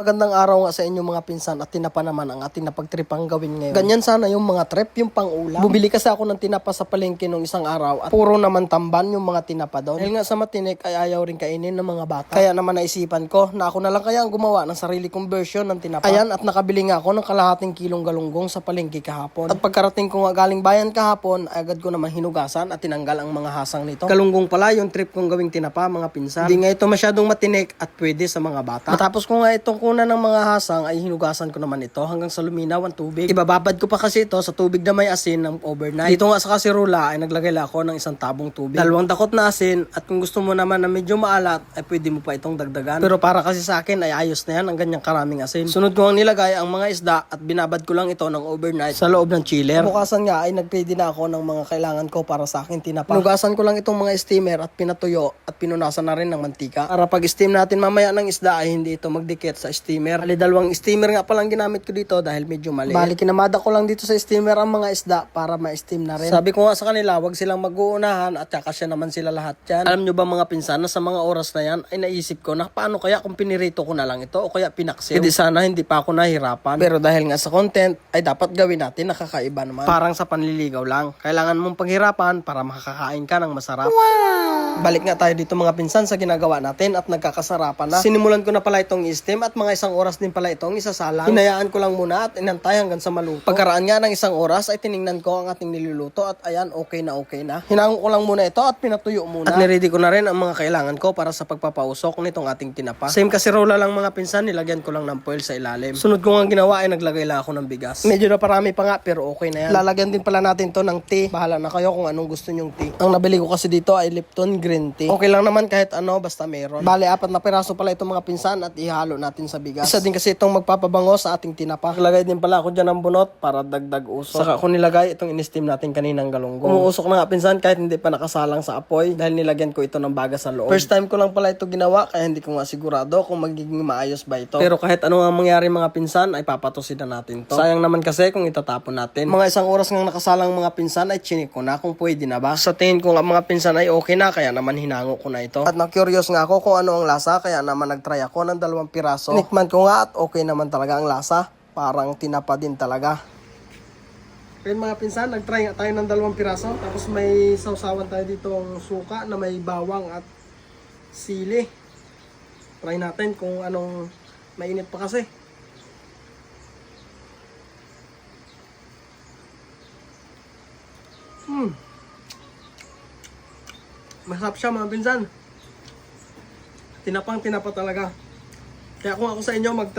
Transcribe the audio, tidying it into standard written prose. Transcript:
Magandang araw nga sa inyo mga pinsan at tinapa naman ang ating napagtripang gawin ngayon. Ganyan sana yung mga trip, yung pang-ulam. Bumili kasi ako ng tinapa sa palengke nung isang araw at puro naman tamban yung mga tinapa doon. Dahil nga sa matinik ay ayaw rin kainin ng mga bata. Kaya naman naisipan ko na ako na lang kaya ang gumawa ng sarili kong version ng tinapa. Ayan, at nakabili nga ako ng kalahating kilong galunggong sa palengke kahapon. At pagkarating ko nga galing bayan kahapon, agad ko naman hinugasan at tinanggal ang mga hasang nito. Galunggong pala yung trip kong gawing tinapa mga pinsan. Hindi nga ito masyadong matinik at pwede sa mga bata. Matapos ko nga itong una ng mga hasang ay hinugasan ko naman ito hanggang sa luminaw ang tubig. Ibababad ko pa kasi ito sa tubig na may asin ng overnight. Dito nga sa kasirula ay naglagay ako ng isang tabong tubig. 2 dakot na asin at kung gusto mo naman na medyo maalat ay pwede mo pa itong dagdagan. Pero para kasi sa akin ay ayos na yan ang ganyang karaming asin. Sunod ko ang nilagay ang mga isda at binabad ko lang ito ng overnight sa loob ng chiller. Bukasan nga ay nagready na ako ng mga kailangan ko para sa akin tinapa. Hinugasan ko lang itong mga steamer at pinatuyo at pinunasan na rin ng mantika. Para pag steam natin mamaya ng isda ay hindi ito magdikit sa steamer. Bali, 2 steamer nga palang ginamit ko dito dahil medyo maliit. Bali, kinamada ko lang dito sa steamer ang mga isda para ma-steam na rin. Sabi ko nga sa kanila, wag silang mag-uunahan at kakasya naman sila lahat yan. Alam nyo ba mga pinsan, na sa mga oras na yan ay naisip ko na paano kaya kung pinirito ko na lang ito o kaya pinaksil. Hindi sana hindi pa ako nahirapan. Pero dahil nga sa content ay dapat gawin natin nakakaiba naman. Parang sa panliligaw lang. Kailangan mong paghirapan para makakakain ka ng masarap. Wow! Balik nga tayo dito mga pinsan sa ginagawa natin at nagkakasarapan na. Sinimulan ko na pala itong i-steam at mga 1 oras din pala itong isasalang. Hinayaan ko lang muna at inantay hanggang sa maluto. Pagkaraan nga ng 1 oras ay tiningnan ko ang ating niluluto at ayan, okay na okay na. Hinangon ko lang muna ito at pinatuyo muna. At niready ko na rin ang mga kailangan ko para sa pagpapausok nitong ating tinapa. Same kasirola lang mga pinsan, nilagyan ko lang ng foil sa ilalim. Sunod ko nga ginawa ay naglagay lang ako ng bigas. Medyo na parami pa nga pero okay na yan. Lalagyan din pala natin to ng tea. Bahala na kayo kung anong gusto nyong tea. Ang nabili ko kasi dito ay Lipton green tea. Okay lang naman kahit ano basta meron. Bale, 4 na piraso pala itong mga pinsan at ihalo natin sa bigas. Isa din kasi itong magpapabango sa ating tinapa. Naglagay din pala ako dyan ng bunot para dagdag usok. Saka ako nilagay itong in-steam natin kaninang galunggong. Umuusok na nga pinsan kahit hindi pa nakasalang sa apoy dahil nilagyan ko ito ng baga sa loob. First time ko lang pala ito ginawa kaya hindi ko nga sigurado kung magiging maayos ba ito. Pero kahit ano nga mangyari mga pinsan ay papatusin na natin to. Sayang naman kasi kung itatapon natin. Mga 1 oras nga nakasalang mga pinsan ay chinik ko na kung pwede na ba. Sa tingin ko nga mga pinsan ay okay na kaya naman hinango ko na ito. At na-curious nga ako kung ano ang lasa kaya naman nagtry ako ng 2 piraso. Tikman ko nga at okay naman talaga ang lasa. Parang tinapa din talaga. Kaya mga pinsan, nagtry nga tayo ng 2 piraso. Tapos may sausawan tayo ditong suka na may bawang at sili. Try natin kung anong mainit pa kasi. Masarap siya mga pinsan. Tinapang tinapa talaga. Kaya kung ako sa inyo